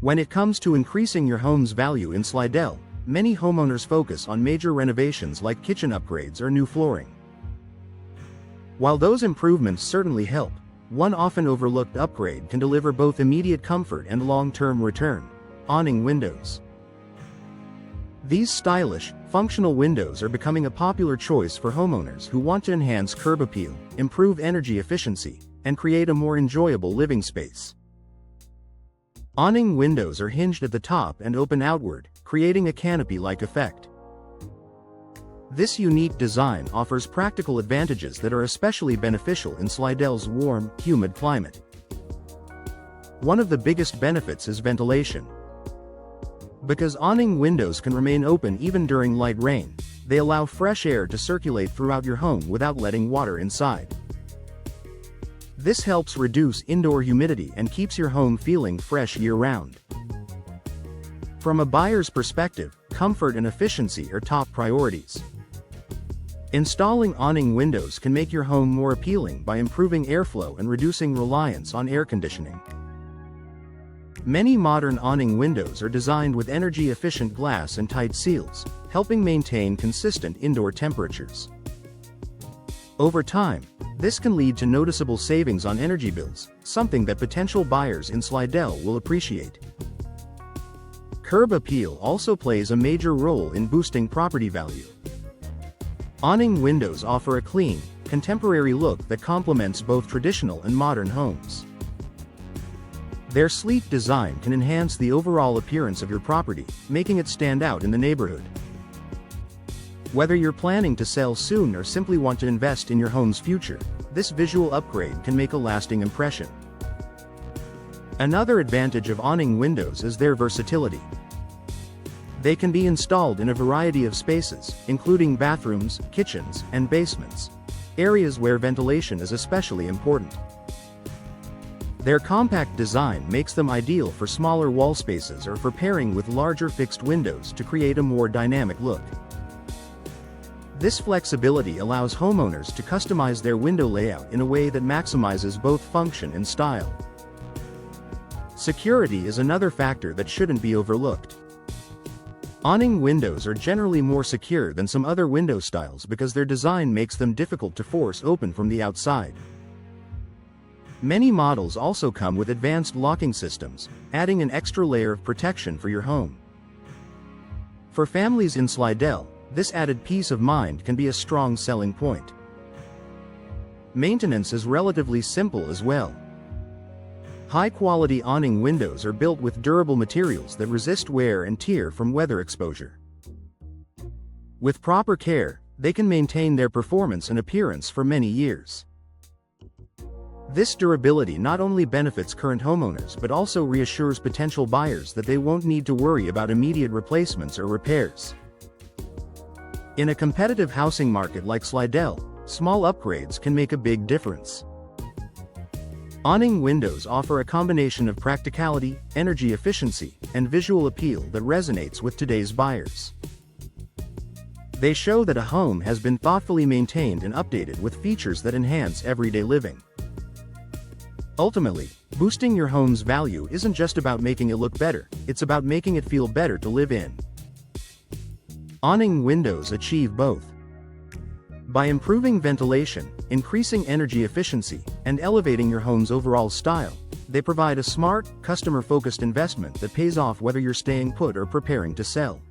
When it comes to increasing your home's value in Slidell, many homeowners focus on major renovations like kitchen upgrades or new flooring. While those improvements certainly help, one often overlooked upgrade can deliver both immediate comfort and long-term return: awning windows. These stylish, functional windows are becoming a popular choice for homeowners who want to enhance curb appeal, improve energy efficiency, and create a more enjoyable living space. Awning windows are hinged at the top and open outward, creating a canopy-like effect. This unique design offers practical advantages that are especially beneficial in Slidell's warm, humid climate. One of the biggest benefits is ventilation. Because awning windows can remain open even during light rain, they allow fresh air to circulate throughout your home without letting water inside. This helps reduce indoor humidity and keeps your home feeling fresh year-round. From a buyer's perspective, comfort and efficiency are top priorities. Installing awning windows can make your home more appealing by improving airflow and reducing reliance on air conditioning. Many modern awning windows are designed with energy-efficient glass and tight seals, helping maintain consistent indoor temperatures. Over time, this can lead to noticeable savings on energy bills, something that potential buyers in Slidell will appreciate. Curb appeal also plays a major role in boosting property value. Awning windows offer a clean, contemporary look that complements both traditional and modern homes. Their sleek design can enhance the overall appearance of your property, making it stand out in the neighborhood. Whether you're planning to sell soon or simply want to invest in your home's future, this visual upgrade can make a lasting impression. Another advantage of awning windows is their versatility. They can be installed in a variety of spaces, including bathrooms, kitchens, and basements, areas where ventilation is especially important. Their compact design makes them ideal for smaller wall spaces or for pairing with larger fixed windows to create a more dynamic look. This flexibility allows homeowners to customize their window layout in a way that maximizes both function and style. Security is another factor that shouldn't be overlooked. Awning windows are generally more secure than some other window styles because their design makes them difficult to force open from the outside. Many models also come with advanced locking systems, adding an extra layer of protection for your home. For families in Slidell, this added peace of mind can be a strong selling point. Maintenance is relatively simple as well. High-quality awning windows are built with durable materials that resist wear and tear from weather exposure. With proper care, they can maintain their performance and appearance for many years. This durability not only benefits current homeowners but also reassures potential buyers that they won't need to worry about immediate replacements or repairs. In a competitive housing market like Slidell, small upgrades can make a big difference. Awning windows offer a combination of practicality, energy efficiency, and visual appeal that resonates with today's buyers. They show that a home has been thoughtfully maintained and updated with features that enhance everyday living. Ultimately, boosting your home's value isn't just about making it look better, it's about making it feel better to live in. Awning windows achieve both. By improving ventilation, increasing energy efficiency, and elevating your home's overall style, they provide a smart, customer-focused investment that pays off whether you're staying put or preparing to sell.